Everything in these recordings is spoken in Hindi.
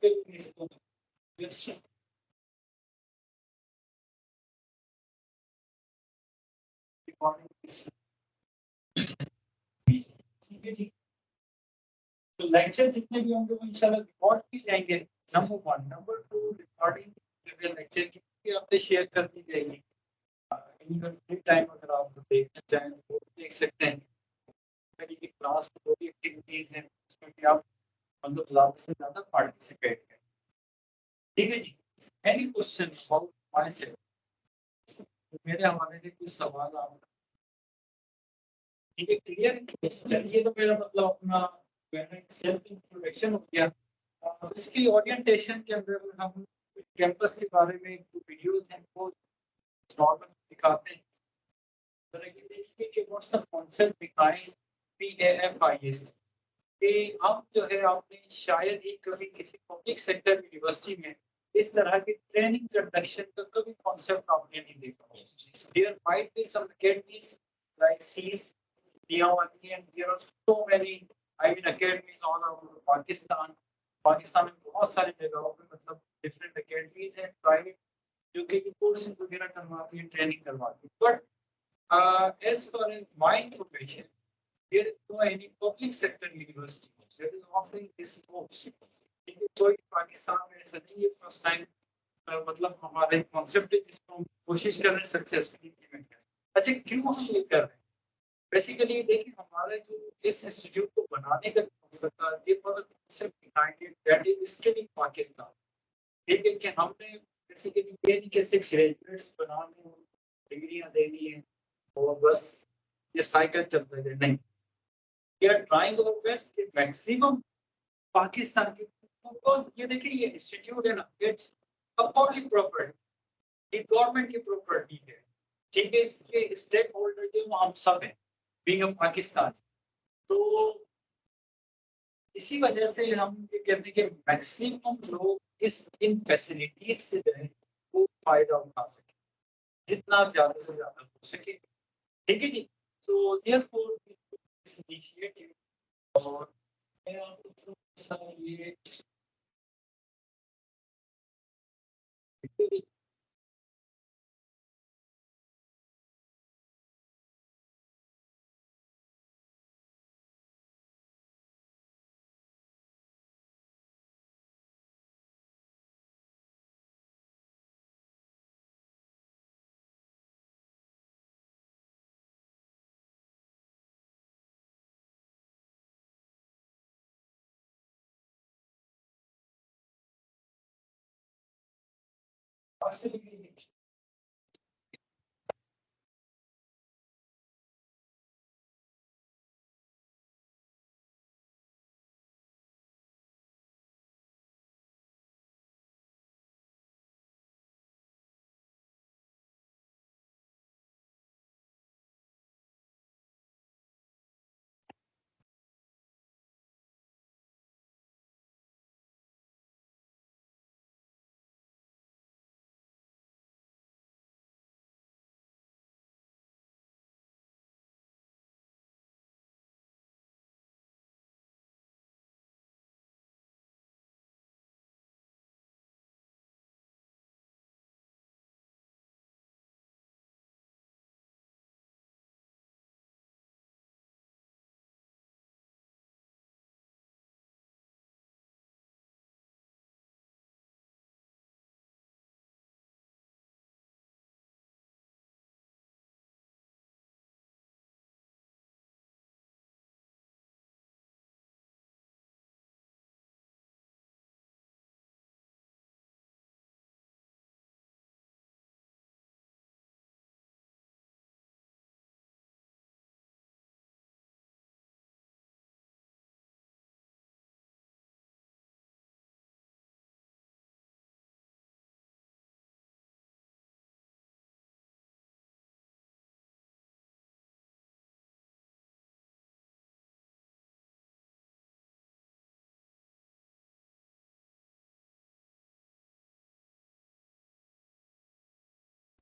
आपके इसको ठीक है जी। तो लेक्चर जितने भी होंगे वो इंशाल्लाह रिकॉर्ड की जाएंगे। नंबर 1 नंबर 2 रिकॉर्डिंग लेक्चर की आपसे शेयर कर दी जाएगी। इन फ्री टाइम अगर आप देखना चाहें तो देख सकते हैं। मेरी क्लास में जो भी एक्टिविटीज हैं उसमें भी आप मतलब ज़्यादा से ज़्यादा पार्टिसिपेट करें। ठीक है जी। Any question about myself, मेरे हवाले से कुछ सवाल आप ठीक है क्लियर। चलिए तो मेरा मतलब अपना सेल्फ इंट्रोडक्शन हो गया। इसकी ओरिएंटेशन के अंदर हम कैंपस के बारे में जो वीडियोस हैं वो नॉर्मल दिखाते हैं। तरह की देखिए कि what's the concept behind PAFIS कि हम जो है आपने शायद ही कभी किसी पब्लिक सेक्टर यूनिवर्सिटी में इस तरह की ट्रेनिंग कंडक्शन का कभी कॉन्सेप्ट आपने नहीं देखा होगा। There might be some academies like सीज दियावानी and there are so many I mean academies all over Pakistan. Pakistan में बहुत सारी जगहों पे मतलब डिफरेंट अकेडमीज हैं प्राइवेट जो कि कोर्सेज वगैरह करवाती हैं ट्रेनिंग करवाती हैं। But as far as my information, there is no any public sector university that is offering this course. ठीक है, कोई पाकिस्तान में ऐसा नहीं है फर्स्ट टाइम मतलब हमारे कॉन्सेप्ट है जिसको हम कोशिश कर रहे हैं सक्सेसफुली इम्प्लीमेंट करें। अच्छा क्यों हम ये कर रहे हैं? बेसिकली देखिए हमारे जो इस इंस्टीट्यूट को बनाने का मकसद था ये concept behind it that is skilling Pakistan. ठीक है कि हमने बेसिकली ये नहीं कैसे ग्रेजुएट्स बनाने डिग्रियां देनी है और बस ये साइकिल चल रही है नहीं। We are trying our best कि मैक्सिमम पाकिस्तान के तो ये देखिए ये इंस्टीट्यूट है ना इट्स अ पब्लिक प्रॉपर्टी, ये गवर्नमेंट की प्रॉपर्टी है। ठीक है इसके स्टेक होल्डर जो हम सब हैं बीइंग अ पाकिस्तान। तो इसी वजह से हम ये कहते हैं कि मैक्सिमम लोग इस इन फैसिलिटीज से जो है वो फायदा उठा सके जितना ज्यादा से ज्यादा हो सके। ठीक है जी। तो देयरफॉर दिस इनिशिएटिव और मैं आपको थोड़ा सा ये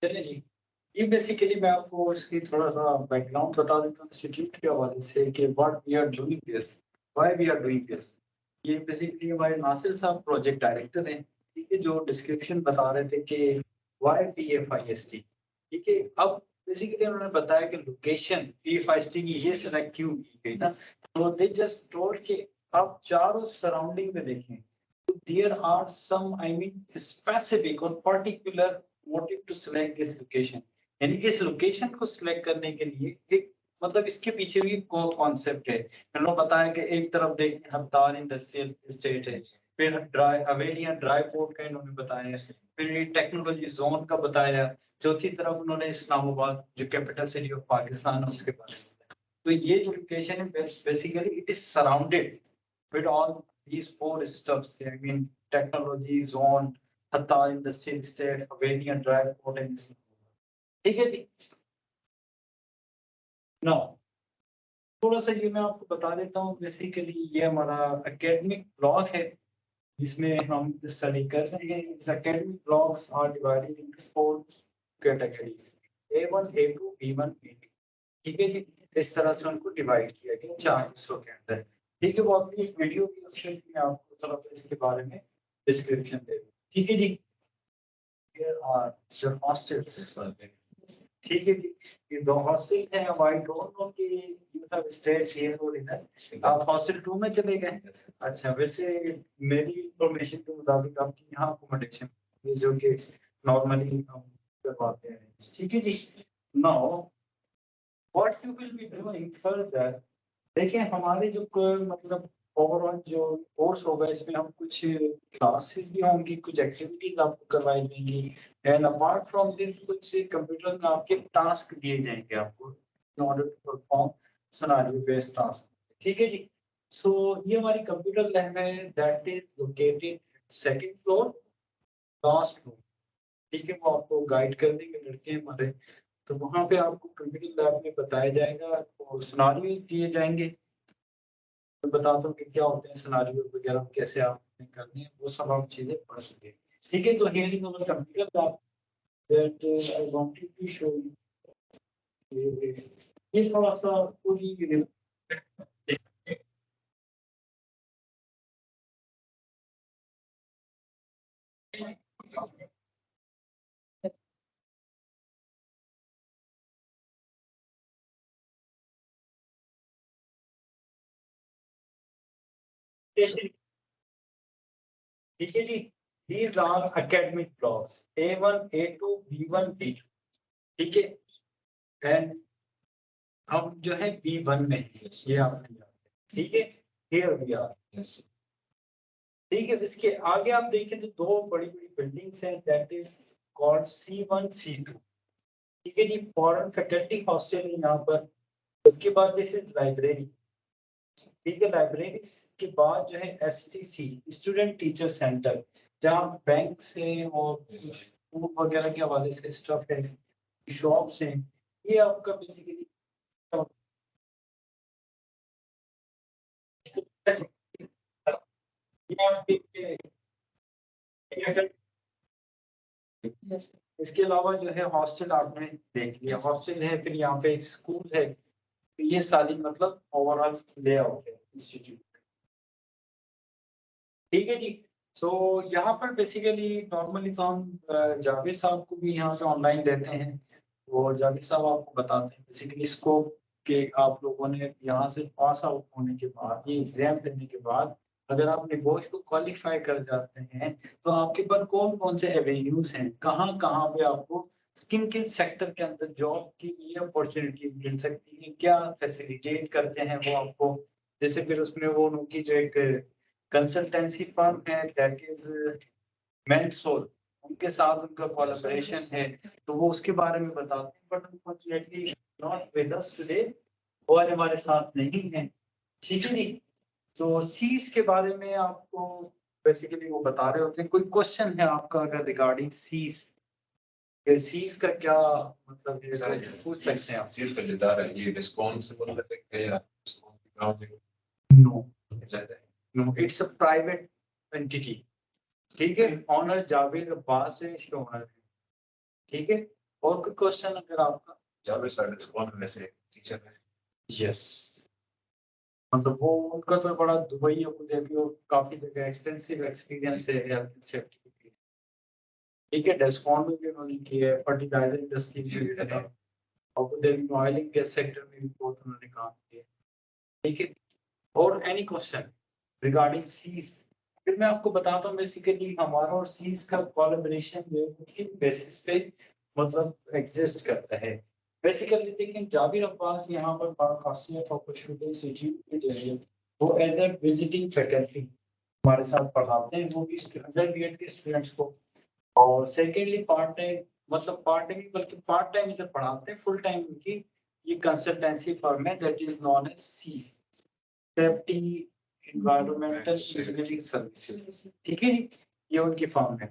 चलिए जी। ये बेसिकली मैं आपको इसकी थोड़ा सा बैकग्राउंड बता देता हूँ इंस्टीट्यूट के हवाले से कि what we are doing this, why we are doing this. ये बेसिकली हमारे नासिर साहब प्रोजेक्ट डायरेक्टर हैं, ठीक है, जो डिस्क्रिप्शन बता रहे थे कि वाई PFIST, ठीक है। अब बेसिकली उन्होंने बताया कि लोकेशन PFIST की ये सेलेक्ट क्यों की गई ना, तो दे जस्ट टोल्ड कि आप चारों सराउंडिंग में देखें, तो there are some I mean specific और particular motive to select this location, यानी इस लोकेशन को सिलेक्ट करने के लिए एक मतलब इसके पीछे भी कॉन्सेप्ट है। मैंने बताया कि एक तरफ देखें हफ्तार इंडस्ट्रियल एस्टेट है, फिर ड्राई हवेलियां ड्राई पोर्ट का इन्होंने बताया, फिर टेक्नोलॉजी जोन का बताया, चौथी तरफ उन्होंने इस्लामाबाद जो कैपिटल सिटी ऑफ पाकिस्तान है उसके बारे में बताया। तो ये जो लोकेशन है basically it is surrounded with all these four stuffs, I mean technology zone, Hattar industrial estate, Havelian dry port and, ठीक है जी। नो, थोड़ा सा ये मैं आपको बता देता हूँ, बेसिकली ये हमारा एकेडमिक ब्लॉक है जिसमें हम स्टडी कर रहे हैं। इस academic blocks are divided into four categories, A1 A2 B1 B2, ठीक है जी। इस तरह से उनको डिवाइड किया गया चार हिस्सों के अंदर, ठीक है। वो अपनी एक वीडियो भी उसमें मैं आपको थोड़ा सा इसके बारे में डिस्क्रिप्शन दे दूँ, ठीक है जी। Here are the hostels, ठीक है जी। ये दो हॉस्टल है, अब आई डोंट नो कि यू हैव स्टेड हियर और इधर आप हॉस्टल 2 में चले गए। अच्छा, वैसे मेरी इंफॉर्मेशन के मुताबिक आपकी यहाँ अकोमोडेशन जो कि नॉर्मली हम करवाते हैं, ठीक है जी। Now what you will be doing further, देखिए हमारे जो मतलब ओवरऑल जो कोर्स होगा इसमें हम कुछ क्लासेस भी होंगी, कुछ एक्टिविटीज आपको करवाई जाएंगी, एंड अपार्ट फ्रॉम दिस कुछ कंप्यूटर में आपके टास्क दिए जाएंगे आपको in order to perform scenario based task, ठीक है जी। सो ये हमारी कंप्यूटर लैब है that is located second floor last floor, ठीक है। वो आपको गाइड कर देंगे लड़के हमारे, तो वहाँ पे आपको कंप्यूटर लैब में बताया जाएगा और सिनेरियो दिए जाएंगे, मैं बताता हूँ कि क्या होते हैं सिनेरियो वगैरह, कैसे आपने करनी है, वो सब आप चीजें पढ़ सके, ठीक है। तो here is our computer lab that I wanted to show you, ये थोड़ा सा पूरी ठीक है जी। These are academic blocks A1 A2 B1 B2, ठीक है। एंड हम जो है B1 में हैं, ये आपने याद है, ठीक है। हियर वी आर, ठीक है। इसके आगे आप देखें तो दो बड़ी बड़ी बिल्डिंग्स हैं that is called C1 C2, ठीक है जी। फॉरेन फैकल्टी हॉस्टल है यहाँ पर, उसके बाद दिस इज लाइब्रेरी, ठीक है। लाइब्रेरी के बाद जो है STC स्टूडेंट टीचर सेंटर, जहाँ बैंक से और फूड वगैरह के हवाले से स्टफ है, शॉप्स हैं, ये आपका बेसिकली इसके अलावा जो है हॉस्टल आपने देख लिया, हॉस्टल है, फिर यहाँ पे एक स्कूल है, तो ये सारी मतलब ओवरऑल लेआउट है इंस्टीट्यूट, ठीक है जी। सो यहाँ पर बेसिकली नॉर्मली तो हम जावेद साहब को भी यहाँ से ऑनलाइन लेते हैं, और जावेद साहब आपको बताते हैं बेसिकली स्कोप के, आप लोगों ने यहाँ से पास आउट होने के बाद, ये एग्जाम देने के बाद अगर आप निगोश को क्वालिफाई कर जाते हैं, तो आपके पास कौन कौन से एवेन्यूज हैं, कहाँ कहाँ पे आपको किन किन सेक्टर के अंदर जॉब की ये अपॉर्चुनिटी मिल सकती है, क्या फैसिलिटेट करते हैं वो आपको। जैसे फिर उसमें वो उनकी जो एक कंसल्टेंसी फर्म है दैट इज मेंटसोल, उनके साथ उनका कोलैबोरेशन है, तो वो उसके बारे में बताते हैं, but unfortunately not with us today, वो आज हमारे साथ नहीं है, ठीक है जी। तो सीज के बारे में आपको बेसिकली वो बता रहे होते हैं। कोई क्वेश्चन है आपका अगर रिगार्डिंग सीज, सीज का क्या मतलब है, तो पूछ सकते हैं आप। चीज का जितार है ये रिस्पॉन्सिबल है या responsible no, no, it's a private entity, ठीक है। ऑनर जावेद अब्बास है इसके ऑनर, ठीक है। और कोई क्वेश्चन अगर आपका। जावेद सर रिस्पॉन्सिबल वैसे टीचर है। यस, मतलब वो उनका तो बड़ा दुबई अबू धाबी और काफी जगह एक्सटेंसिव एक्सपीरियंस है हेल्थ सेफ्टी। ठीक है, डेस्कॉन में भी उन्होंने किया है, फर्टिलाइजर इंडस्ट्री में भी है, अबू धाबी में ऑयल एंड गैस सेक्टर में भी बहुत उन्होंने काम किया। ठीक है, और एनी क्वेश्चन रिगार्डिंग सीज? फिर मैं आपको बताता हूँ बेसिकली हमारा और सीज का कोलैबोरेशन जो है किस बेसिस पे मतलब एग्जिस्ट करता है। बेसिकली देखिए जाबिर अब्बास यहाँ पर बड़ा खासियत अपॉर्चुनिटी सिटी पे जो है वो एज ए विजिटिंग फैकल्टी हमारे साथ पढ़ाते हैं, वो भी अंडर बीएड के स्टूडेंट्स को। और सेकेंडली पार्ट टाइम, मतलब पार्ट टाइम बल्कि पार्ट टाइम इधर पढ़ाते हैं, फुल टाइम उनकी ये कंसल्टेंसी फर्म है that is known as CEES, safety environmental engineering services. ठीक है जी, ये उनकी फर्म है,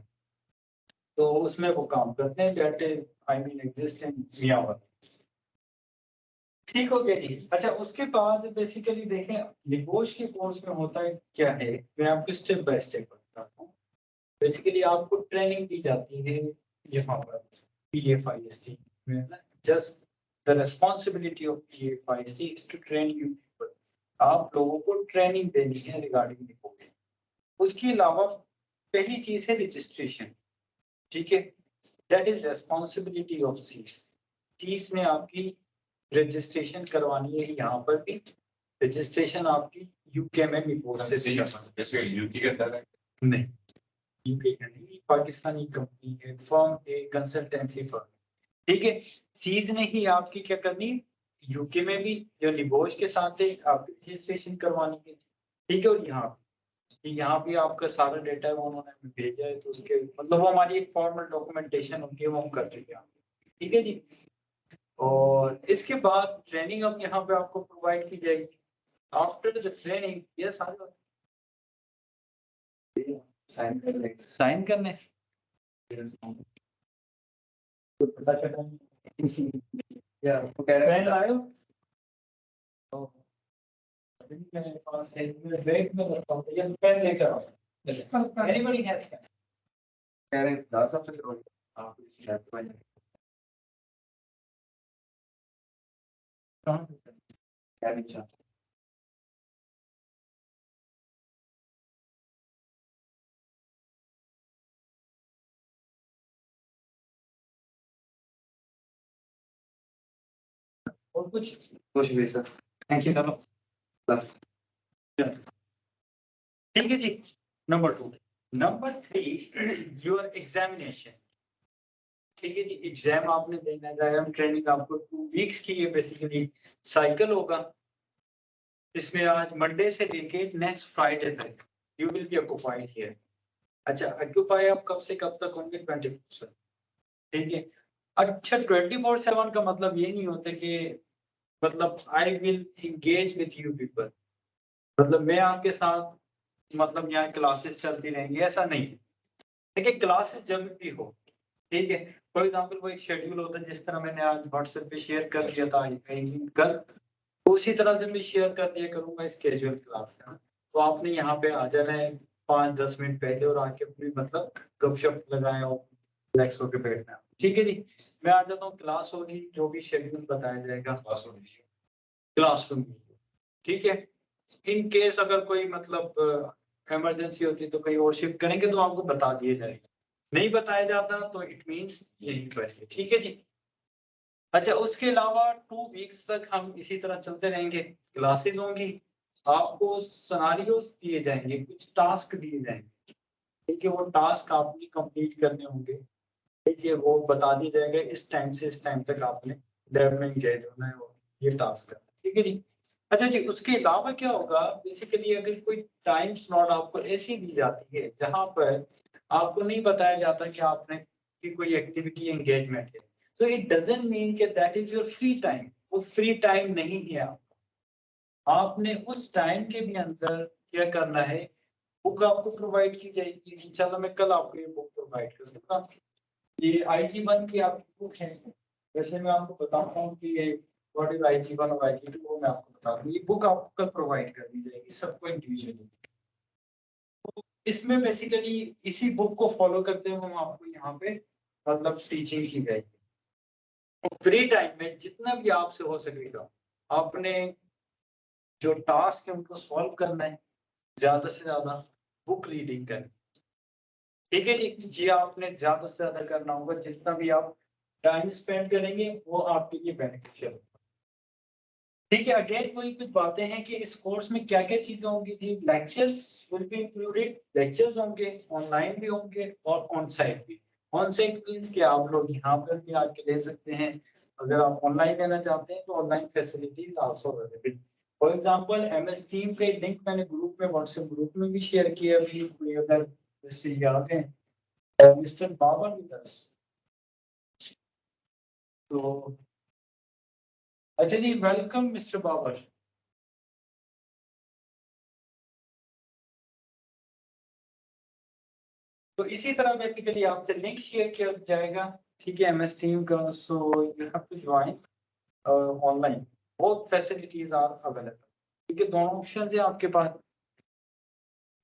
तो उसमें वो काम करते हैं that I mean exist in Miyawaki. ठीक हो गया जी। अच्छा, उसके बाद बेसिकली देखें निगोश के कोर्स में होता है क्या है, मैं आपको स्टेप बाय स्टेप बताता हूँ। बेसिकली आपको ट्रेनिंग दी जाती है यहाँ पर PFIST में, just the responsibility of PFIST is to train you people. आप लोगों को ट्रेनिंग देनी है रिगार्डिंग निगोश। उसके अलावा पहली चीज है रजिस्ट्रेशन। ठीक है, that is responsibility of CEES. CEES ने आपकी रजिस्ट्रेशन करवानी है, यहाँ पर भी रजिस्ट्रेशन आपकी यूके में भी से जैसे यूके के अंदर है। नहीं, यूके का नहीं, पाकिस्तानी कंपनी है, फर्म है, कंसल्टेंसी फर्म। ठीक है, सीज ने ही आपकी क्या करनी, यूके में भी जो निबोश के साथ है आपकी रजिस्ट्रेशन करवानी है। ठीक है, और यहाँ भी आपका सारा डेटा वो उन्होंने हमें भेजा है, तो उसके मतलब वो हमारी एक फॉर्मल डॉक्यूमेंटेशन होती है, वो हम कर चुके हैं। ठीक है जी, और इसके बाद ट्रेनिंग अब यहाँ पे आपको प्रोवाइड की जाएगी। आफ्टर द ट्रेनिंग ये सारे साइन करने तो पता चला या पेन लाए हो? तो अभी मेरे पास है, मेरे बैग में रखा हूँ, ये पेन लेकर आओ। Anybody has pen? कह रहे हैं दादा साहब से करो आप शायद पाएं। कहाँ पे? क्या नीचा? और कुछ भी सर, थैंक यू। चलो बस, ठीक है जी। Number 2, number 3 your examination. ठीक है जी, एग्जाम आपने देना है, ट्रेनिंग आपको 2 वीक्स की है बेसिकली साइकिल होगा। इसमें आज मंडे से लेके नेक्स्ट फ्राइडे तक you will B occupied here. अच्छा, ऑक्युपाई आप कब से कब तक होंगे? 24/7। ठीक है, अच्छा 24/7 का मतलब ये नहीं होता कि मतलब I will engage with you people, मतलब मैं आपके साथ मतलब यहाँ क्लासेस चलती रहेंगी, ऐसा नहीं। देखिए क्लासेस जब भी हो, ठीक है, फॉर एग्जाम्पल वो एक शेड्यूल होता है जिस तरह मैंने आज व्हाट्सएप पे शेयर कर दिया था कल, तो उसी तरह से मैं शेयर कर दिया करूंगा इस कैजुअल क्लास का। तो आपने यहाँ पे आ जाना है 5-10 मिनट पहले और आके अपनी मतलब गपशप लगाए और रिलैक्स होकर बैठना है। ठीक है जी, मैं आ जाता हूँ, क्लास होगी, जो भी शेड्यूल बताया जाएगा क्लासरूम में। ठीक है, इन केस अगर कोई मतलब इमरजेंसी होती तो कहीं और शिफ्ट करेंगे तो आपको बता दिया जाएगा, नहीं बताया जाता तो इट मींस यहीं पर है। ठीक है जी। अच्छा, उसके अलावा 2 वीक्स तक हम इसी तरह चलते रहेंगे, क्लासेस होंगी, आपको सिनेरियोस दिए जाएंगे, कुछ टास्क दिए जाएंगे। ठीक है, वो टास्क आपने कंप्लीट करने होंगे। ठीक है, वो बता दिया जाएगा इस टाइम से इस टाइम तक आपने लैब में एंगेज होना है और ये टास्क करना है। ठीक है जी। अच्छा जी, उसके अलावा क्या होगा, बेसिकली अगर कोई टाइम स्लॉट आपको ऐसी दी जाती है जहां पर आपको नहीं बताया जाता कि आपने की कोई एक्टिविटी एंगेजमेंट है, तो इट डजंट मीन कि that is your free time. वो फ्री टाइम नहीं है आपने उस टाइम के भी अंदर क्या करना है, बुक आपको प्रोवाइड की जाएगी। इंशाल्लाह मैं कल आपको ये बुक प्रोवाइड करूंगा। ये IG1 की आपकी बुक है, वैसे मैं आपको बताता हूँ कि ये व्हाट इज IG1 और IG2, वो मैं आपको बता दूँ। ये बुक आपको कल प्रोवाइड कर दी जाएगी सबको इंडिविजुअली। तो इसमें बेसिकली इसी बुक को फॉलो करते हुए हम आपको यहाँ पे मतलब टीचिंग की जाएगी। तो फ्री टाइम में जितना भी आपसे हो सकेगा आपने जो टास्क है उनको सॉल्व करना है, ज्यादा से ज्यादा बुक रीडिंग करनी। ठीक है जी, जी आपने ज्यादा से ज्यादा करना होगा, जितना भी आप टाइम स्पेंड करेंगे वो आपके लिए बेनिफिशियल। ठीक है, अगेन वही कुछ बातें हैं कि इस कोर्स में क्या क्या चीजें होंगी जी। Lectures will be included, lectures होंगे, ऑनलाइन भी होंगे और ऑन साइट भी। ऑन साइट मीन्स कि आप लोग यहाँ पर भी आके ले सकते हैं, अगर आप ऑनलाइन लेना चाहते हैं तो online facilities also available. For example MS team का लिंक मैंने ग्रुप में, व्हाट्सएप ग्रुप में भी शेयर किया अभी, कोई अगर जैसे याद है मिस्टर बाबर विद अस। तो अच्छा जी, वेलकम मिस्टर बाबर। तो इसी तरह बेसिकली आपसे लिंक शेयर किया जाएगा, ठीक है, एमएस टीम का। So you have to join online, both facilities are available. ठीक है, दोनों ऑप्शन है आपके पास।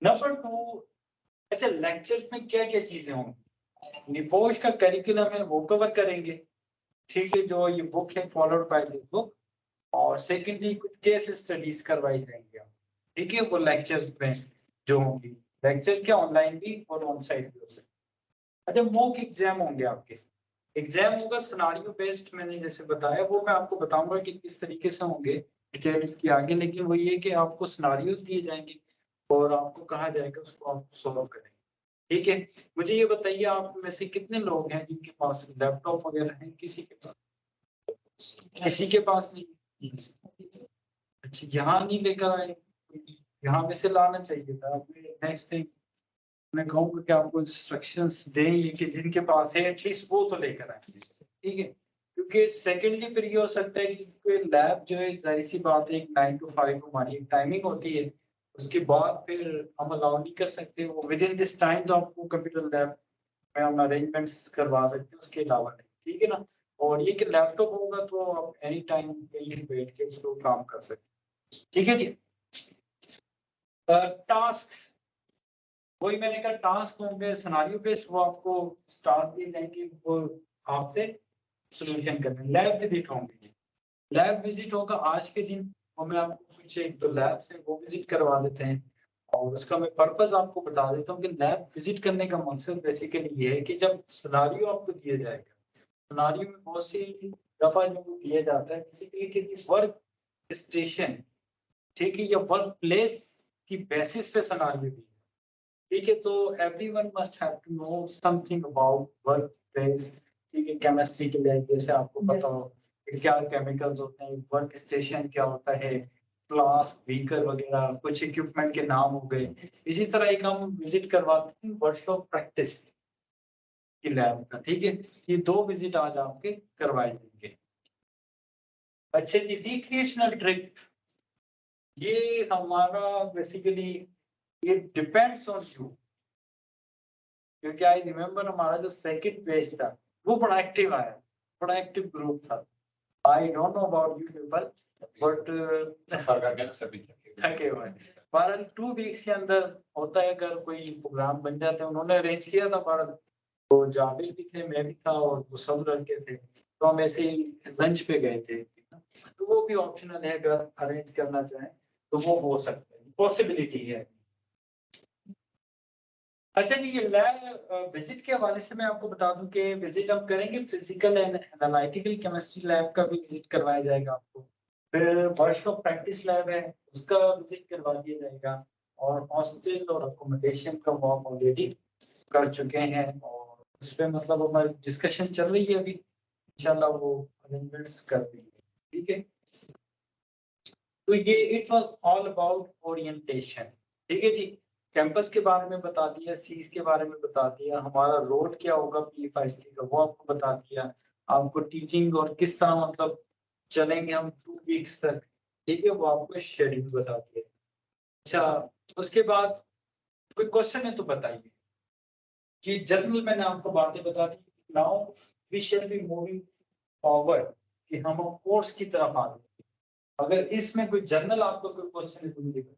नंबर टू, अच्छा लेक्चर्स में क्या क्या चीजें होंगी, निपोश का करिकुलम है वो कवर करेंगे। ठीक है, जो ये बुक है फॉलोड बाय दिस बुक। और सेकेंडली कुछ केस स्टडीज करवाई जाएंगी आप, ठीक है, वो लेक्चर्स में जो होंगी। लेक्चर्स क्या ऑनलाइन भी और ऑन साइट भी हो सकते। अच्छा मॉक एग्जाम होंगे आपके, एग्जाम होगा सिनारियो बेस्ड, मैंने जैसे बताया वो मैं आपको बताऊंगा कि किस तरीके से होंगे डिटेल इसकी आगे। लेकिन वो ये कि आपको सिनारियोस दिए जाएंगे और आपको कहा जाएगा उसको आप सॉल्व करें। ठीक है, मुझे ये बताइए आप में से कितने लोग हैं जिनके पास लैपटॉप वगैरह है, किसी के पास? किसी के पास नहीं। अच्छा यहाँ नहीं लेकर आए, यहाँ में से लाना चाहिए था आपने। नेक्स्ट टाइम मैं कहूँगा कि आपको इंस्ट्रक्शंस दें ये कि जिनके पास है एटलीस्ट वो तो लेकर आए, ठीक है। क्योंकि सेकेंडली फिर ये हो सकता है कि कोई लैब जो है, जाहिर सी बात है, एक 9 to 5 हमारी एक टाइमिंग होती है, उसके बाद फिर हम अलाउ नहीं कर सकते। वो विद इन दिस टाइम तो आपको कंप्यूटर लैब में हम अरेंजमेंट्स करवा सकते हैं, उसके अलावा नहीं, ठीक है ना। और ये कि लैपटॉप होगा तो आप एनी टाइम कहीं भी बैठ के उसको काम कर सकते हैं, ठीक है जी। टास्क, वही मैंने कहा टास्क होंगे सिनेरियो बेस्ड, वो आपको टास्क दिए जाएंगे, वो आपसे सॉल्यूशन करना। लैब विजिट होंगे, लैब विजिट होगा आज के दिन, और मैं आपको कुछ एक दो लैब से वो विजिट करवा देते हैं। और उसका मैं पर्पस आपको बता देता हूँ कि लैब विजिट करने का मकसद बेसिकली ये है कि जब सिनेरियो आपको दिया जाएगा, सिनेरियो में बहुत सी दफा जो दिया जाता है बेसिकली कि वर्क स्टेशन, ठीक है, या वर्क प्लेस की बेसिस पे सिनेरियो दी। ठीक है, तो everyone must have to know something about workplace. ठीक है, केमिस्ट्री के लिए जैसे आपको पता हो कि क्या केमिकल्स होते हैं, वर्क स्टेशन क्या होता है, क्लास व्हीकल वगैरह, कुछ इक्विपमेंट के नाम हो गए। इसी तरह एक हम विजिट करवाते हैं वर्कशॉप प्रैक्टिस की लैब का। ठीक है, ये दो विजिट आज आपके करवाए जाएंगे। अच्छा जी, रिक्रिएशनल ट्रिप, ये हमारा बेसिकली ये डिपेंड्स ऑन यू, क्योंकि आई रिमेम्बर हमारा जो सेकंड पेज था वो बड़ा एक्टिव आया, बड़ा एक्टिव ग्रुप था। I don't know about you people, but सफर करके ना सभी थके हुए हैं। 2 वीक्स के अंदर होता है, अगर कोई प्रोग्राम बन जाता है। उन्होंने अरेंज किया था भारत, तो जाबिर भी थे, मैं भी था, और वो सब लड़के थे, तो हम ऐसे ही लंच पे गए थे। तो वो भी ऑप्शनल है, अगर अरेंज करना चाहें तो वो हो सकता है, पॉसिबिलिटी है। अच्छा जी, ये लैब विजिट के हवाले से मैं आपको बता दूं कि विजिट हम करेंगे, physical and analytical chemistry lab का भी विजिट करवाया जाएगा आपको। फिर वर्कशॉप प्रैक्टिस लैब है, उसका विजिट करवा दिया जाएगा। और हॉस्टल और अकोमोडेशन का वो हम ऑलरेडी कर चुके हैं, और उस पर मतलब हमारी डिस्कशन चल रही है अभी, इंशाल्लाह वो अरेंजमेंट्स कर देंगे, ठीक है। तो ये it was all about orientation, ठीक है जी। कैंपस के बारे में बता दिया, सीज के बारे में बता दिया, हमारा रोल क्या होगा पीएफआईटी का वो आपको बता दिया, आपको टीचिंग और किस तरह मतलब चलेंगे हम 2 वीक्स तक, ठीक है, वो आपको शेड्यूल बता दिया। अच्छा, उसके बाद कोई क्वेश्चन है तो बताइए। कि जनरल मैंने आपको बातें बता दी, now we shall be moving forward, कि हम कोर्स की तरफ आ गए। अगर इसमें कोई जनरल आपको कोई क्वेश्चन है तो मुझे बताइए।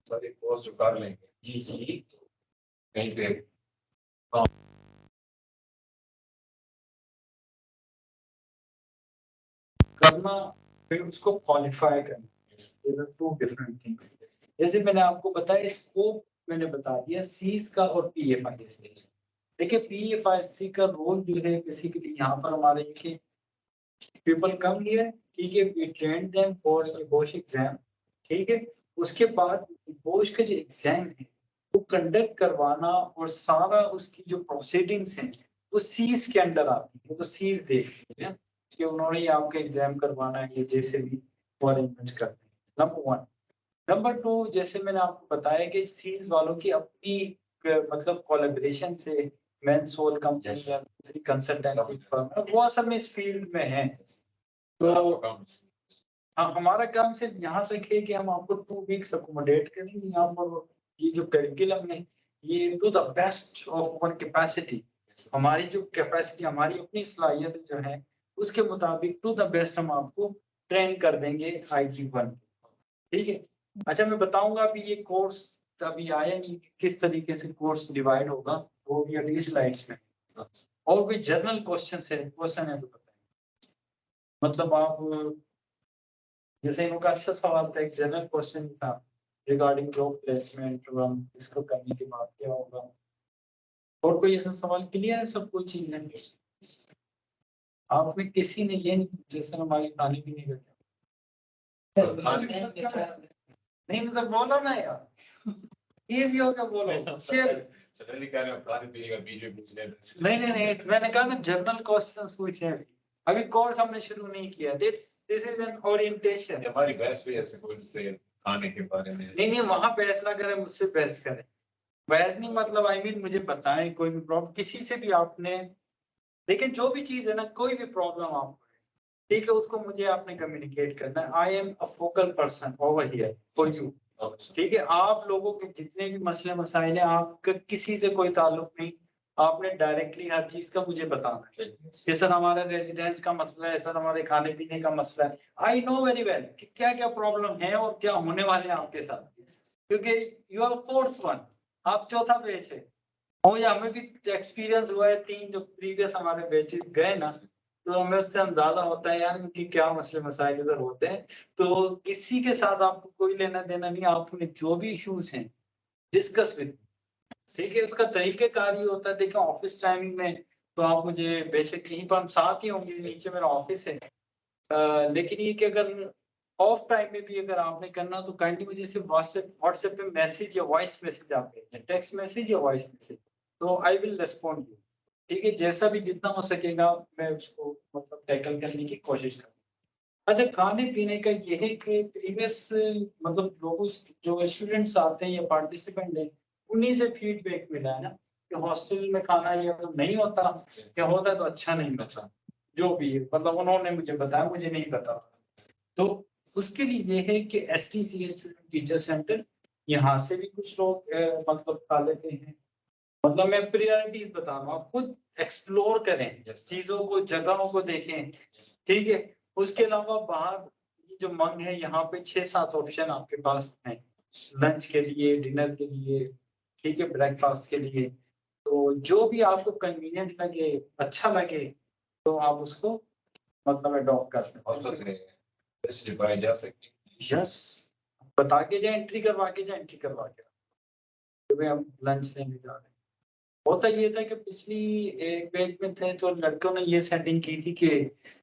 सारे कोर्स जो कर लेंगे जी जी, कहीं पे करना, फिर उसको क्वालिफाई करना, there are two different things. जैसे मैंने आपको बताया स्कोप मैंने बता दिया सीज का और पीएफआईएसटी। देखिए पीएफआईएसटी का रोल जो है बेसिकली यहाँ पर हमारे कि पीपल कम हियर, ठीक है, we train them for NEBOSH exam, ठीक है। उसके बाद बोश का जो एग्जाम है वो कंडक्ट करवाना और सारा उसकी जो प्रोसीडिंग्स हैं वो सीज के अंडर आती है, तो सीज देखती है कि उन्होंने ही आपका एग्जाम करवाना है ये जैसे भी वो अरेंजमेंट्स करते हैं। Number one. नंबर टू, जैसे मैंने आपको बताया कि सीज वालों की अपनी मतलब कोलैबोरेशन से मैनसोल कंपनी Yes. या दूसरी कंसल्टेंसी फर्म वो असल में इस फील्ड में है। तो हाँ, हमारा काम सिर्फ यहाँ तक है कि हम आपको 2 वीक्स अकोमोडेट करेंगे यहाँ पर। ये जो करिकुलम है ये to the best of one capacity, हमारी जो कैपेसिटी हमारी अपनी सलाहियत जो है उसके मुताबिक टू द बेस्ट हम आपको ट्रेन कर देंगे IG1, ठीक है। अच्छा मैं बताऊंगा अभी ये कोर्स अभी आया नहीं किस तरीके से कोर्स डिवाइड होगा, वो भी अगली स्लाइड्स में। और भी जनरल क्वेश्चन है तो बताएं, मतलब आप जैसे इनका अच्छा सवाल था, एक जनरल क्वेश्चन था रिगार्डिंग जॉब प्लेसमेंट, हम इसको करने के बाद क्या होगा। और कोई ऐसा सवाल क्लियर है, सब कुछ चीजें आप में किसी ने ये नहीं जैसे हमारी खाने पीने का नहीं मतलब बोलो ना यार, इजी होगा बोलो शेयर। नहीं मैंने कहा ना जनरल क्वेश्चंस पूछे हैं अभी कोर्स हमने शुरू नहीं किया, दिस इज एन ओरिएंटेशन। हमारी बहस भी ऐसे कुछ से खाने के बारे में नहीं वहां बहस ना करें, मुझसे बहस करें। बहस नहीं मतलब आई मीन मुझे बताएं कोई भी प्रॉब्लम किसी से भी आपने, लेकिन जो भी चीज है ना कोई भी प्रॉब्लम आपको है, ठीक है, उसको मुझे आपने कम्युनिकेट करना है। I am a focal person over here for you, ठीक है। आप लोगों के जितने भी मसले मसाइल हैं आपका किसी से कोई ताल्लुक नहीं, आपने डायरेक्टली हर चीज का मुझे बताना है कि सर हमारा रेजिडेंस का मसला है, सर हमारे खाने पीने का मसला है। आई नो वेरी वेल कि क्या क्या प्रॉब्लम है और क्या होने वाले हैं आपके साथ, क्योंकि यू आर फोर्थ वन, आप चौथा बैच है। और ये हमें भी एक्सपीरियंस हुआ है, 3 जो प्रीवियस हमारे बैचेस गए ना, तो हमें उससे अंदाजा होता है यार इनकी क्या मसले मसाइल इधर होते हैं। तो किसी के साथ आपको कोई लेना देना नहीं, आपने जो भी इश्यूज हैं डिस्कस विद, ठीक है। उसका तरीकेकार ये होता है, देखिए ऑफिस टाइमिंग में तो आप मुझे बेशक यहीं पर हम साथ ही होंगे, नीचे मेरा ऑफिस है। लेकिन ये कि अगर ऑफ टाइम में भी अगर आपने करना तो काइंडली मुझे सिर्फ व्हाट्सएप पे मैसेज या वॉइस मैसेज आप भेजें, टेक्स्ट मैसेज या वॉइस मैसेज, तो आई विल रिस्पॉन्ड यू, ठीक है। जैसा भी जितना हो सकेगा मैं उसको मतलब टैकल करने की कोशिश करूँ। अच्छा खाने पीने का ये है कि प्रीवियस मतलब लोगों जो स्टूडेंट्स आते हैं या पार्टिसिपेंट हैं उन्हीं से फीडबैक मिला है ना कि हॉस्टल में खाना ये तो नहीं होता, क्या होता है तो अच्छा नहीं होता, जो भी है मतलब उन्होंने मुझे बताया, मुझे नहीं पता। तो उसके लिए ये है कि STCA स्टूडेंट टीचर सेंटर यहाँ से भी कुछ लोग मतलब खा लेते हैं। मतलब मैं प्रायोरिटीज बता रहा हूँ, आप खुद एक्सप्लोर करें चीजों को, जगहों को देखें, ठीक है। उसके अलावा बाहर जो मंग है यहाँ पे 6-7 ऑप्शन आपके पास हैं लंच के लिए, डिनर के लिए, ठीक है, ब्रेकफास्ट के लिए। तो जो भी आपको कन्वीनियंट लगे, अच्छा लगे, तो आप उसको मतलब अडॉप्ट कर सकते हैं। जा सकती यस, बता के जाए, एंट्री करवा के जाए, एंट्री करवा के भाई हम लंच लेने जा रहे हैं। होता ये था कि पिछली एक बैच में थे तो लड़कों ने ये सेटिंग की थी कि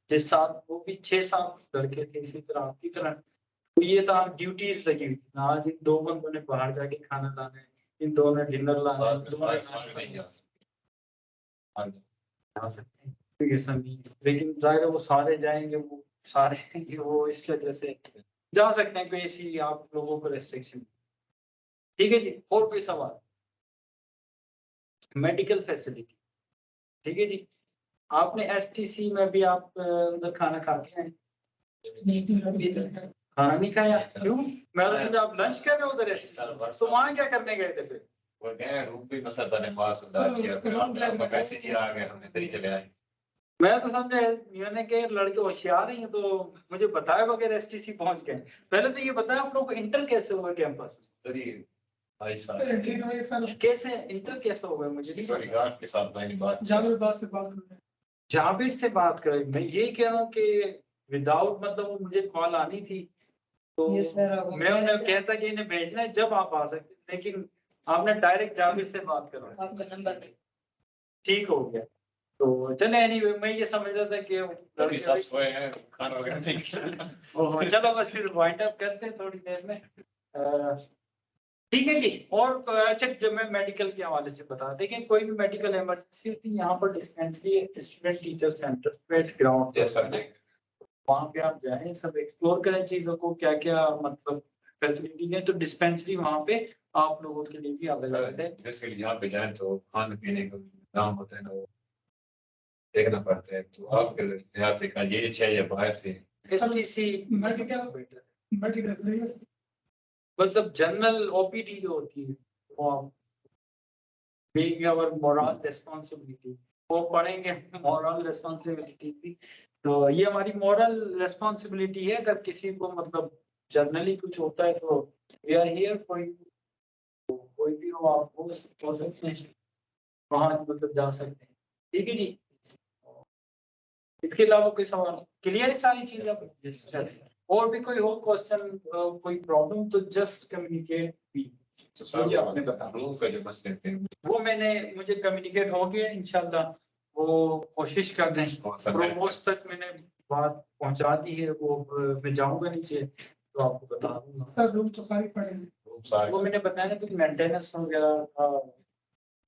जिस साथ वो भी 6-7 लड़के थे इसी तरह आपकी तरह, तो ये था ड्यूटीज लगी हुई थी। आज इन 2 बंदों ने बाहर जाके खाना लाना है, इन 2 ने डिनर लाना है, इन 2 ने नाश्ता नहीं जा जा सकते हैं, तो ये सब नहीं है। लेकिन जाहिर है वो सारे जाएंगे, वो सारे वो इस वजह से जा सकते हैं, कोई ऐसी आप लोगों को रेस्ट्रिक्शन, ठीक है जी। और कोई सवाल? मेडिकल फैसिलिटी, ठीक है जी। आपने STC में भी आप उधर खाना खा के आए? खाना नहीं खाया क्यों? मैं तो समझा आप लंच कर रहे हो उधर STC, तो वहाँ क्या करने गए थे फिर? वो गए रूम पे मसला था, नमाज अदा किया, फिर आपका मैसेज ही आ गया, हम इधर ही चले आए। मैं तो समझा मैंने के लड़के होशियार हैं तो मुझे बताया वगैरह STC पहुंच गए। पहले तो ये बताया आप लोग को इंटर कैसे हुआ कैंपस? कैसे इंटर कैसे हुआ मुझे नहीं पता। गार्ड के साथ मैंने बात जाबिर से बात करें, मैं ये कह रहा हूँ कि विदाउट मतलब मुझे कॉल आनी थी तो ये सर वो मैं उन्हें कहता कि इन्हें भेजना है जब आप आ सकते, लेकिन आपने डायरेक्ट जावेद से बात करो, आपका नंबर नहीं। ठीक हो गया। तो चले एनीवे मैं ये समझ रहा था कि अभी सब सोए हैं, खाना वगैरह नहीं खाया। ओहो, चलो बस फिर वाइंड अप करते हैं थोड़ी देर में। ठीक है जी। और अच्छा, जब मैं मेडिकल के हवाले से बता, देखिए कोई भी मेडिकल इमरजेंसी होती है, यहाँ पर डिस्पेंसरी स्टूडेंट टीचर सेंटर पे ग्राउंड ये सब देख वहाँ पे आप जाएं, सब एक्सप्लोर करें चीजों को, क्या क्या मतलब फैसिलिटीज है। तो डिस्पेंसरी वहाँ पे आप लोगों के लिए भी अवेलेबल है। जैसे कि यहाँ पे जाए तो खाने पीने का दाम होते हैं ना, वो देखना पड़ता है। तो आपके लिहाज से कहा ये चाहिए बाहर से एसटीसी मेडिकल मेडिकल मतलब जनरल ओपीडी जो होती है वो आप being our moral responsibility वो पढ़ेंगे, moral responsibility थी। तो ये हमारी moral responsibility है। अगर किसी को मतलब जनरली कुछ होता है तो we are here for you। कोई भी हो आप हो सकते हैं वहाँ मतलब जा सकते हैं। ठीक है जी। इसके अलावा कोई सवाल क्लियर है सारी चीजें अब? Yes. और भी कोई हो क्वेश्चन कोई प्रॉब्लम तो जस्ट कम्युनिकेट भी तो मुझे सर आपने बता रूम का जो मसले थे वो मुझे कम्युनिकेट हो गया इंशाल्लाह। वो कोशिश कर दें प्रोमोस तक मैंने बात पहुंचा दी है। वो मैं जाऊंगा नीचे तो आपको बता दूंगा। रूम तो सारी पड़े हैं। रूम सारे वो मैंने बताया ना कि मेंटेनेंस वगैरह का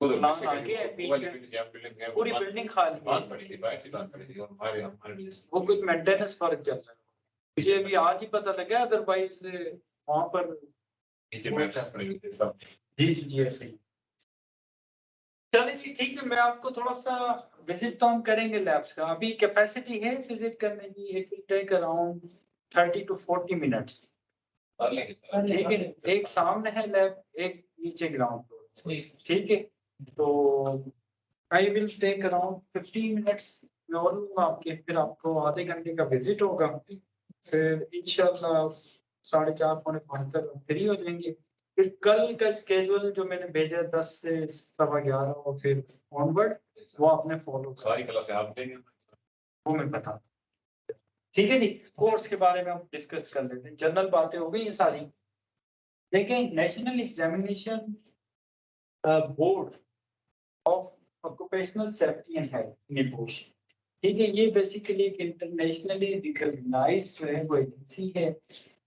खुद प्लान बेसिकली आगे है, बीच वाली में बिल्डिंग है पूरी बिल्डिंग खाली बात है। पड़ी थी बाहर से बात से और हमारे लिए वो कुछ मेंटेनेंस फर्क चल रहा है, मुझे अभी आज ही पता लगा, अदरवाइज वहाँ पर नीचे मैप्स पड़े हुए थे सब। जी ऐसे ही। चलिए जी ठीक है, मैं आपको थोड़ा सा विजिट तो हम करेंगे लैब्स का। अभी कैपेसिटी है विजिट करने की, it will take around 30 to 40 minutes. कर लेंगे सर। ठीक है, एक सामने है लैब, एक नीचे ग्राउंड फ्लोर। ठीक है, तो I will take around 15 minutes मैं और लूंगा आपके, फिर आपको आधे घंटे का विजिट होगा। फिर इंशाल्लाह 4:30 पौने 5 तक फ्री हो जाएंगे। फिर कल का स्केड्यूल जो मैंने भेजा 10 से 11:15 और फिर ऑनवर्ड वो आपने फॉलो सारी क्लासें आप लेंगे। वो मैं बता दूं। ठीक है जी। कोर्स के बारे में हम डिस्कस कर लेते हैं, जनरल बातें हो गई ये सारी। देखें, national examination board of occupational safety and health NEBOSH, ठीक है, ये बेसिकली एक इंटरनेशनली रिकॉग्नाइज्ड जो है वो एजेंसी है,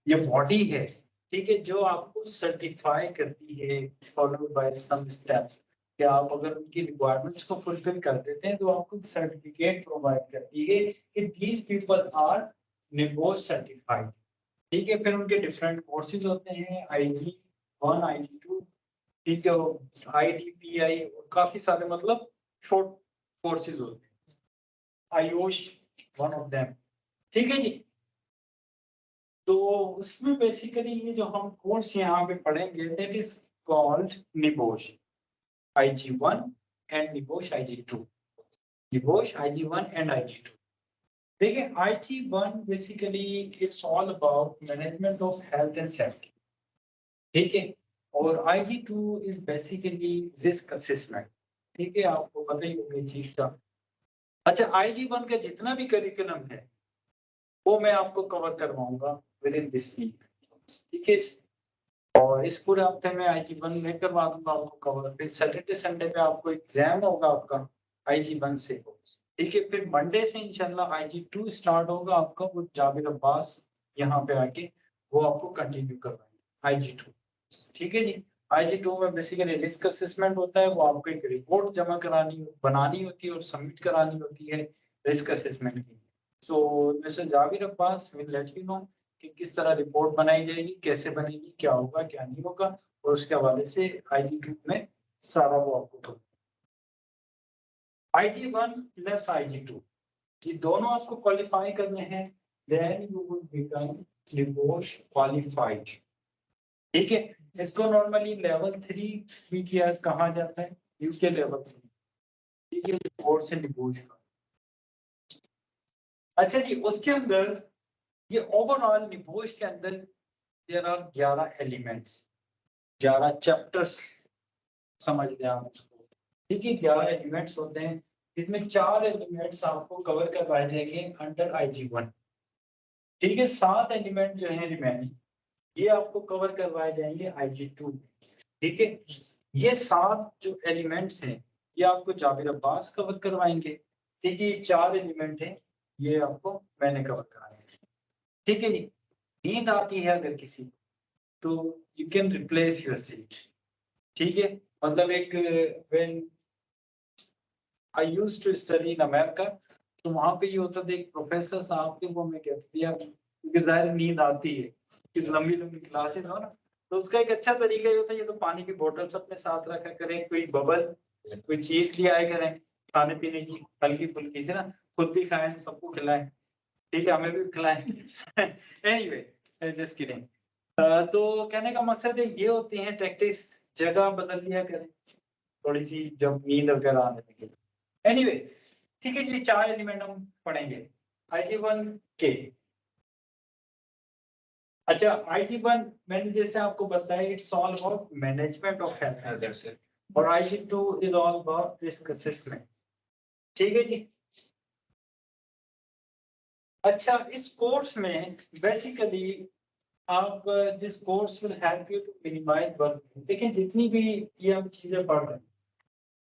ये बॉडी है। ठीक है, जो आपको सर्टिफाई करती है फॉलोड बाय सम स्टेप्स कि आप अगर उनकी रिक्वायरमेंट्स को फुलफिल कर देते हैं तो आपको सर्टिफिकेट प्रोवाइड करती है कि दीज पीपल आर निपोश सर्टिफाइड। ठीक है, फिर उनके डिफरेंट कोर्सेज होते हैं, IG1 IG2, ठीक है, IDPI, काफी सारे मतलब शॉर्ट कोर्सेज होते हैं, आयुष वन ऑफ देम। ठीक है जी। तो उसमें बेसिकली ये जो हम कोर्स यहाँ पे पढ़ेंगे that is called NEBOSH IG1 and NEBOSH IG2। NEBOSH IG1 and IG2। देखिए, IG1 basically it's all about management of health and safety. ठीक है, और IG2 is basically risk assessment. ठीक है, आपको पता ही होगा इस चीज का। अच्छा, IG1 का जितना भी करिकुलम है वो मैं आपको कवर करवाऊंगा विद इन दिस वीक। ठीक है, और इस पूरे हफ्ते में IG1 में करवा दूंगा आपको कवर। फिर सैटरडे संडे पे आपको एग्जाम होगा आपका IG1 से। ठीक है, फिर मंडे से इंशाल्लाह IG2 स्टार्ट होगा आपका, वो जाबिर अब्बास यहाँ पे आके वो आपको कंटिन्यू करवाएंगे IG2। ठीक है जी। IG2 में बेसिकली रिस्क असेसमेंट होता है, वो आपको एक रिपोर्ट जमा बनानी होती है और सबमिट करानी होती है रिस्क असेसमेंट की। So mister Jabir Abbas will let you know कि किस तरह रिपोर्ट बनाई जाएगी, कैसे बनेगी, क्या होगा क्या नहीं होगा, और उसके हवाले से IG2 में सारा वो आपको IG1 प्लस IG2 ये दोनों आपको क्वालिफाई करने हैं, then you will become NEBOSH qualified. ठीक है, इसको नॉर्मली लेवल 3 भी किया कहा जाता है, यूके लेवल 3। ठीक है, बोर्ड से निबोश का। अच्छा जी, उसके अंदर ये ओवरऑल निबोश के अंदर देयर आर 11 एलिमेंट्स, 11 चैप्टर्स समझ लें आप उसको। ठीक है, 11 एलिमेंट्स होते हैं, इसमें 4 एलिमेंट्स आपको कवर करवाए जाएंगे अंडर IG1। ठीक है, 7 एलिमेंट जो है रिमेनिंग ये आपको कवर करवाए जाएंगे IG2। ठीक है, ये 7 जो एलिमेंट्स हैं ये आपको जाबिर अब्बास कवर करवाएंगे। ठीक है, ये 4 एलिमेंट हैं, ये आपको मैंने कवर कराए। ठीक है जी, नींद आती है अगर किसी तो you can replace your seat. ठीक है, मतलब एक when I used to study in America, तो वहां पे ये होता था, एक प्रोफेसर साहब थे, वो हमें कहते थे क्योंकि जाहिर नींद आती है कि लंबी लंबी क्लासेस हो ना, तो उसका एक अच्छा तरीका ये होता है, ये तो पानी की बोतल्स अपने साथ रखा करें, कोई बबल कोई चीज ले आया करें खाने पीने की हल्की फुल्की से ना, खुद भी खाएं सबको खिलाएं। ठीक है, हमें भी खिलाएं। Anyway just kidding. तो कहने का मकसद है ये होती है टैक्टिस, जगह बदल लिया करें थोड़ी सी जब नींद वगैरह आने लगे। एनीवे ठीक है जी, 4 एलिमेंट हम पढ़ेंगे। IG1 के, अच्छा IG1 मैंने जैसे आपको बताया it's all about management of health, और IG2 is all about risk assessment. ठीक है जी, अच्छा इस कोर्स में बेसिकली आप this course will help you to minimise work. देखिए जितनी भी ये हम चीजें पढ़ रहे हैं,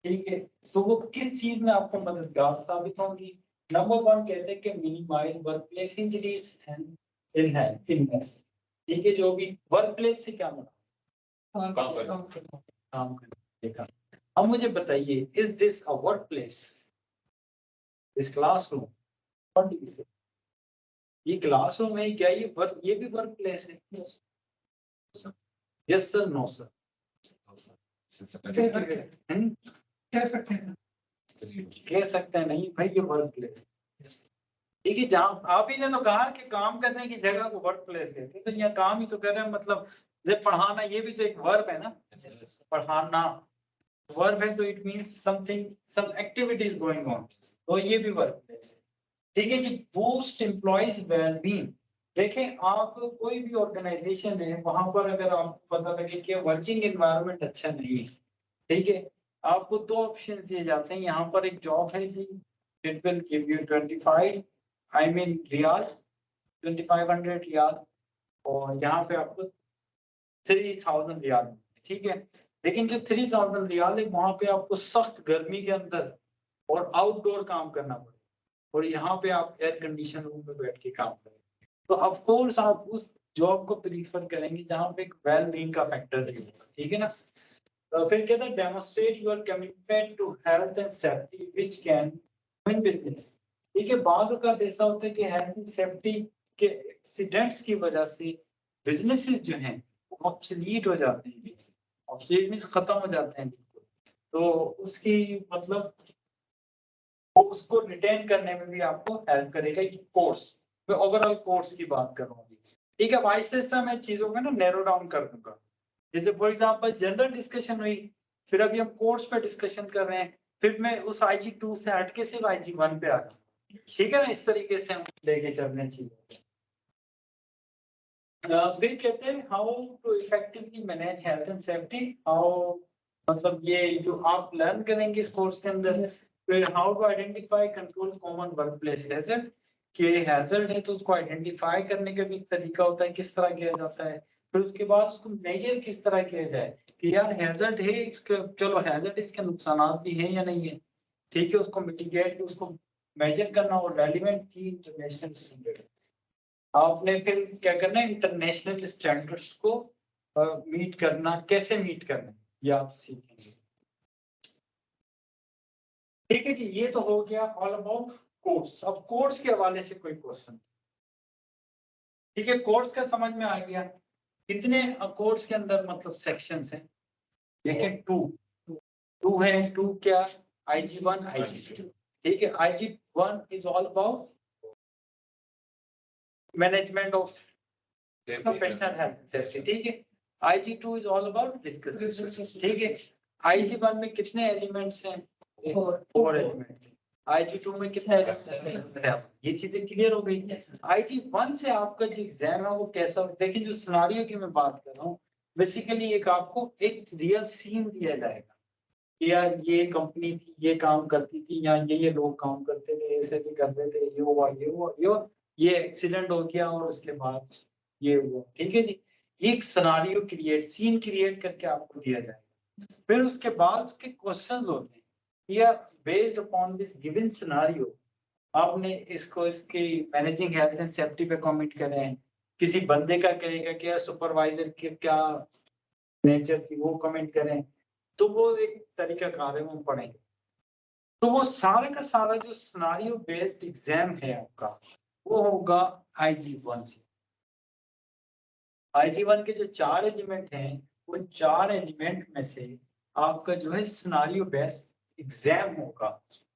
ठीक है, तो वो किस चीज में आपको मददगार साबित होंगी। नंबर 1 कहते हैं कि minimise workplace injuries and illness. ठीक है, जो भी वर्क प्लेस से क्या मतलब काम करना। देखा, अब मुझे बताइए, is this a workplace, this classroom, what is it? ये क्लासरूम है क्या, ये वर्क, ये भी वर्क प्लेस है? Yes sir, no sir? कह सकते हैं कह सकते हैं नहीं भाई, ये वर्क प्लेस। ठीक है, जहाँ आप ही ने तो कहा कि काम करने की जगह को वर्क प्लेस कहते हैं, तो यहाँ काम ही तो कर रहे हैं, मतलब जब पढ़ाना ये भी तो एक वर्ब है ना, पढ़ाना वर्ब है, तो it means something, some activities going on, तो ये भी वर्क प्लेस है। ठीक है जी, बूस्ट एम्प्लॉइज वेलबींग। देखें आप कोई भी ऑर्गेनाइजेशन है, वहां पर अगर आपको पता लगे कि वर्किंग एनवायरनमेंट अच्छा नहीं है, ठीक है, आपको 2 ऑप्शन दिए जाते हैं। यहाँ पर एक जॉब है जी, it will give you 25 I mean riyal, 2500 riyal, और यहाँ पे आपको 3000 रियाल। ठीक है, लेकिन जो 3000 रियाल है वहां पे आपको सख्त गर्मी के अंदर और आउटडोर काम करना पड़ेगा, और यहाँ पे आप एयर कंडीशन रूम में बैठ के काम करें, तो ऑफ कोर्स आप उस जॉब को प्रीफर करेंगे जहाँ पे एक वेल बीइंग का फैक्टर है। ठीक है ना, तो फिर कहते हैं demonstrate your commitment to health and safety which can win business. ठीक है, बाद का ऐसा होता है कि हेल्थ एंड सेफ्टी के एक्सीडेंट्स की वजह से बिजनेसेस जो हैं वो ऑब्सोलीट हो जाते हैं, ऑब्सोलीट मींस खत्म हो जाते हैं बिल्कुल। तो उसकी मतलब वो उसको रिटेन करने में भी आपको हेल्प करेगा ये कोर्स। मैं ओवरऑल कोर्स की बात कर रहा हूँ। ठीक है, आहिस्ता से मैं चीजों को ना नैरो डाउन कर दूंगा। जैसे फॉर एग्जांपल जनरल डिस्कशन हुई, फिर अभी हम कोर्स पे डिस्कशन कर रहे हैं, फिर मैं उस IG2 से हटके सिर्फ IG1 पे आ गया। ठीक है ना, इस तरीके से हम लेके चल रहे हैं चीजों। फिर कहते हैं how to effectively manage health and safety, how, मतलब ये जो आप लर्न करेंगे इस कोर्स के अंदर। फिर how to identify control common workplace hazard, कि हैजर्ड है तो उसको आइडेंटिफाई करने का भी एक तरीका होता है, किस तरह किया जाता है। फिर उसके बाद उसको मेजर किस तरह किया जाए कि यार हैजर्ड है इसके, चलो हैजर्ड इसके नुकसान भी हैं या नहीं है। ठीक है, उसको मिटिगेट, उसको मेजर करना, और रेलिवेंट की इंटरनेशनल स्टैंडर्ड। आपने फिर क्या करना है, इंटरनेशनल स्टैंडर्ड्स को मीट करना, कैसे मीट करना ये आप सीखेंगे। ठीक है जी, ये तो हो गया ऑल अबाउट कोर्स। अब कोर्स के हवाले से कोई क्वेश्चन? ठीक है, कोर्स का समझ में आ गया। कितने कोर्स के अंदर मतलब सेक्शंस हैं? देखिए 2 है। 2 क्या? IG1 IG2। ठीक है, IG1 is all about management of professional health safety. ठीक है, IG2 is all about discuss. ठीक है, IG1 में कितने एलिमेंट्स हैं? 4 एलिमेंट्स। IG2 में कितने? ये चीजें क्लियर हो गई। IG1 से आपका जो एग्जाम है वो कैसा, देखिए जो सिनारियो की मैं बात कर रहा हूँ, बेसिकली एक आपको एक रियल सीन दिया जाएगा कि यार ये कंपनी थी, ये काम करती थी, या ये लोग काम करते थे, ऐसे ऐसे करते थे, ये हुआ, ये एक्सीडेंट हो गया और उसके बाद ये हुआ। ठीक है जी, एक सिनेरियो क्रिएट, सीन क्रिएट करके आपको दिया जाएगा। फिर उसके बाद उसके क्वेश्चंस होते हैं या based upon this given scenario आपने इसको इसकी मैनेजिंग हेल्थ एंड सेफ्टी पे कमेंट करें, किसी बंदे का कहेगा कि सुपरवाइजर की क्या नेचर थी वो कमेंट करें, तो वो एक तरीका कार है, वो पढ़ेंगे। तो वो सारे का सारा जो सिनेरियो बेस्ड एग्जाम है आपका वो होगा IG1 से। IG1 के जो 4 एलिमेंट हैं उन 4 एलिमेंट में से आपका जो है सिनेरियो बेस्ड एग्जाम होगा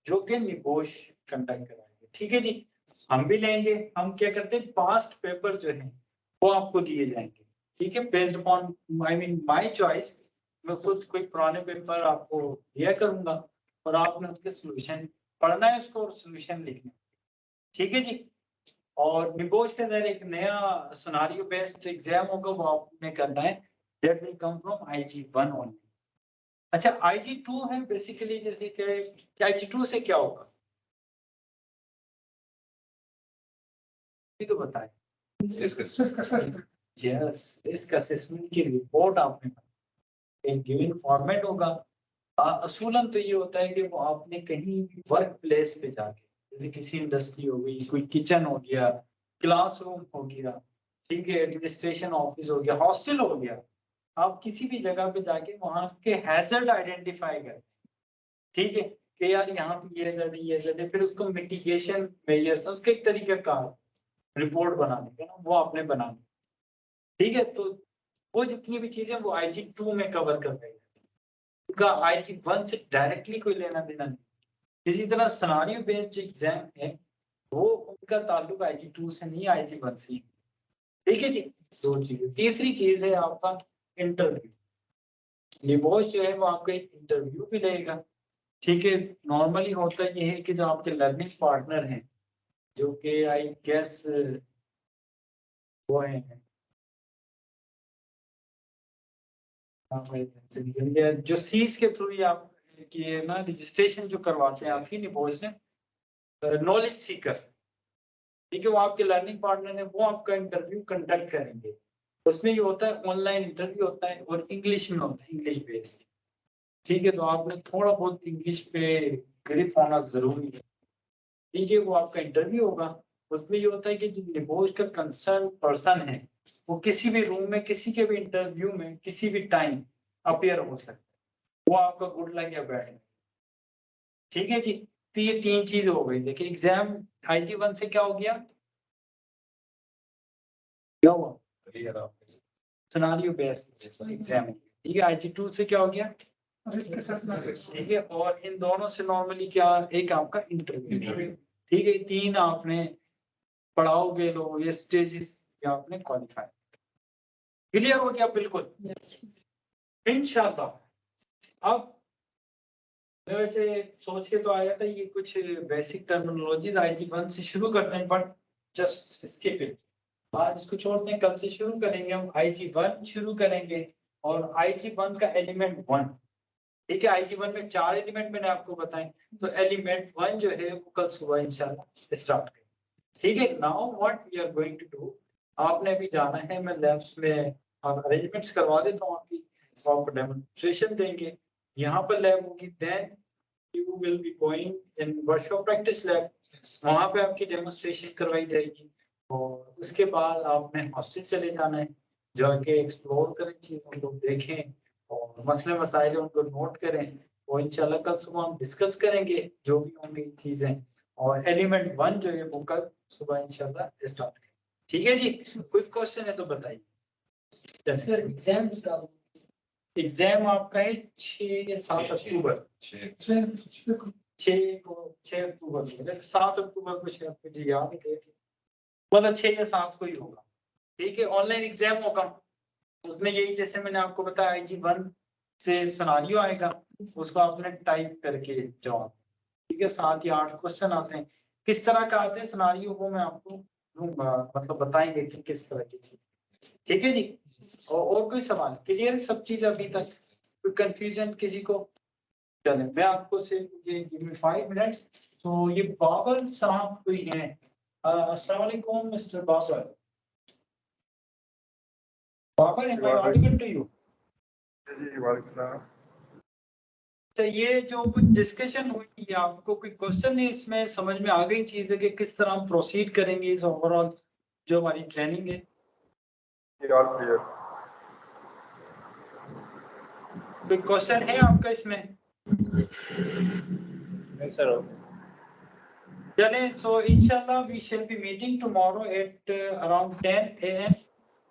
जो कि निबोश कंडक्ट कराएंगे। ठीक है जी, हम भी लेंगे। हम क्या करते हैं, पास्ट पेपर जो है वो आपको दिए जाएंगे। ठीक है, based upon I mean my choice, मैं खुद कोई पुराने पेपर आपको दिया करूंगा और आपने उसके सॉल्यूशन पढ़ना है उसको और सॉल्यूशन लिखना है। ठीक है जी। और निबोश के अंदर एक नया सिनेरियो बेस्ड एग्जाम होगा, वो आपने करना है, that will come from IG1 only. अच्छा, IG2 है बेसिकली, जैसे कि IG2 से क्या होगा ये तो बताएं। यस, रिस्क असेसमेंट की रिपोर्ट आपने एक गिवन फॉर्मेट होगा। असूलन तो ये होता है कि वो आपने कहीं वर्क प्लेस पे जाके, जैसे किसी इंडस्ट्री हो गई, कोई किचन हो गया, क्लासरूम हो गया, ठीक है, एडमिनिस्ट्रेशन ऑफिस हो गया, हॉस्टल हो गया, आप किसी भी जगह पे जाके वहाँ के हैजर्ड आइडेंटिफाई करें। ठीक है, कि यार यहाँ पे ये हैजर्ड है, ये हैजर्ड है, फिर उसको मिटिगेशन मेजर्स, उसके एक तरीका का रिपोर्ट बनाने का ना, वो आपने बनानी। ठीक है, तो वो जितनी भी चीजें वो IG2 में कवर कर रही है, उनका IG1 से डायरेक्टली कोई लेना देना नहीं। इसी तरह सिनेरियो बेस्ड एग्जाम है वो उनका ताल्लुक IG2 से नहीं, IG1 से। ठीक है जी, दो चीजें। तीसरी चीज है आपका इंटरव्यू। निबोश जो है वो आपका एक इंटरव्यू भी लेगा। ठीक है, नॉर्मली होता ये है कि जो आपके लर्निंग पार्टनर हैं, जो कि आई गेस वो हैं जो सीज के थ्रू आप की ना रजिस्ट्रेशन जो करवाते हैं आपकी निबोश ने, नॉलेज सीकर। ठीक है, वो आपके लर्निंग पार्टनर है, वो आपका इंटरव्यू कंडक्ट करेंगे। उसमें ये होता है ऑनलाइन इंटरव्यू होता है और इंग्लिश में होता है, इंग्लिश बेस्ड। ठीक है, तो आपने थोड़ा बहुत इंग्लिश पे ग्रिप होना जरूरी है। ठीक है, वो आपका इंटरव्यू होगा। उसमें ये होता है कि जो निबोश का कंसर्न पर्सन है वो किसी भी रूम में, किसी के भी इंटरव्यू में, किसी भी टाइम अपीयर हो सकता है। वो आपका गुड लक या बैड लक। ठीक है जी, तो ये तीन चीज हो गई। देखिए, एग्जाम IG1 से क्या हो गया, क्या हुआ, सिनेरियो बेस्ड एग्जाम। ठीक है, IG2 से क्या हो गया, ठीक है, और इन दोनों से नॉर्मली क्या, एक आपका इंटरव्यू। ठीक है, तीन आपने पढ़ाओगे लोग, ये स्टेजेस आपने क्वालिफाई। क्लियर हो गया बिल्कुल, इंशाल्लाह। अब मैं वैसे सोच के तो आया था ये कुछ बेसिक टर्मिनोलॉजीज IG1 से शुरू करते हैं, बट जस्ट स्किप इट। आज इसको छोड़ते हैं, कल से शुरू करेंगे हम, IG1 शुरू करेंगे और IG1 का एलिमेंट 1। ठीक है, IG1 में 4 एलिमेंट मैंने आपको बताए, तो एलिमेंट 1 जो है वो कल सुबह इंशाल्लाह स्टार्ट करें। ठीक है, now what we are going to do, आपने भी जाना है, मैं लैब्स में अरेंजमेंट्स करवा देता हूँ आपकी, आपको डेमोन्स्ट्रेशन देंगे, यहाँ पर लैब होगी, then you will be going in workshop practice lab, वहाँ पे आपकी डेमोन्स्ट्रेशन करवाई जाएगी। और उसके बाद आपने हॉस्टल चले जाना है, जाके एक्सप्लोर करें चीज़ों को, देखें और मसले मसाइल उनको नोट करें, और इंशाल्लाह कल सुबह हम डिस्कस करेंगे जो भी होंगी चीज़ें। और एलिमेंट 1 जो है वो कल सुबह इंशाल्लाह स्टार्ट करें। ठीक है जी, कोई क्वेश्चन है तो बताइए। एग्जाम कब, एग्जाम आपका है 6-7 अक्टूबर, 6 अक्टूबर को, 7 अक्टूबर को शायद मुझे याद है डेट, मतलब 6 या 7 को ही होगा। ठीक है, ऑनलाइन एग्जाम होगा, उसमें यही जैसे मैंने आपको बताया IG1 से सिनेरियो आएगा, उसको आपने टाइप करके जवाब। ठीक है, 7 या 8 क्वेश्चन आते हैं, किस तरह का आते हैं सिनेरियो वो मैं आपको दूंगा, मतलब बताएंगे कि किस तरह की चीज। ठीक है जी, और कोई सवाल, क्लियर सब चीज अभी तक, कोई कंफ्यूजन किसी को। चले, मैं आपको सिर्फ ये गिव मी 5 मिनट्स। तो ये बाबर साहब कोई हैं, अस्सलाम वालेकुम mister Babar. Babar, am I audible to you? जी वालेकुम सलाम। तो ये जो कुछ डिस्कशन हुई, आपको कोई क्वेश्चन है इसमें समझ में आ गई चीज है कि किस तरह हम प्रोसीड करेंगे इस ओवरऑल जो हमारी ट्रेनिंग है? All clear. कोई क्वेश्चन है आपका इसमें? नहीं सर। चलें, so inshallah we shall be meeting tomorrow at around 10 a.m.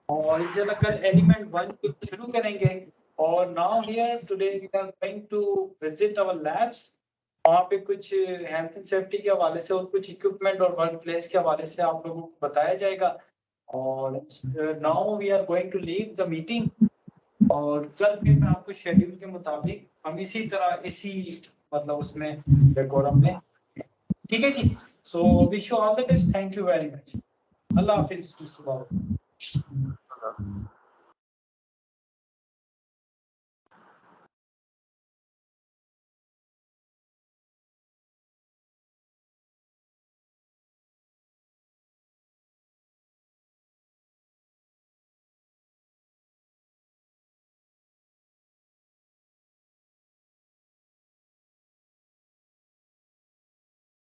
और इंशाल्लाह कल एलिमेंट 1 को शुरू करेंगे। और now here today we are going to visit our labs. वहाँ पे कुछ हेल्थ एंड सेफ्टी के हवाले से और कुछ इक्विपमेंट और वर्क प्लेस के हवाले से आप लोगों को बताया जाएगा। और now we are going to leave the meeting. और कल फिर मैं आपको शेड्यूल के मुताबिक हम इसी तरह इसी मतलब उसमें डेकोरम में, ठीक है जी। So wish you all the best, thank you very much. अल्लाह हाफिज।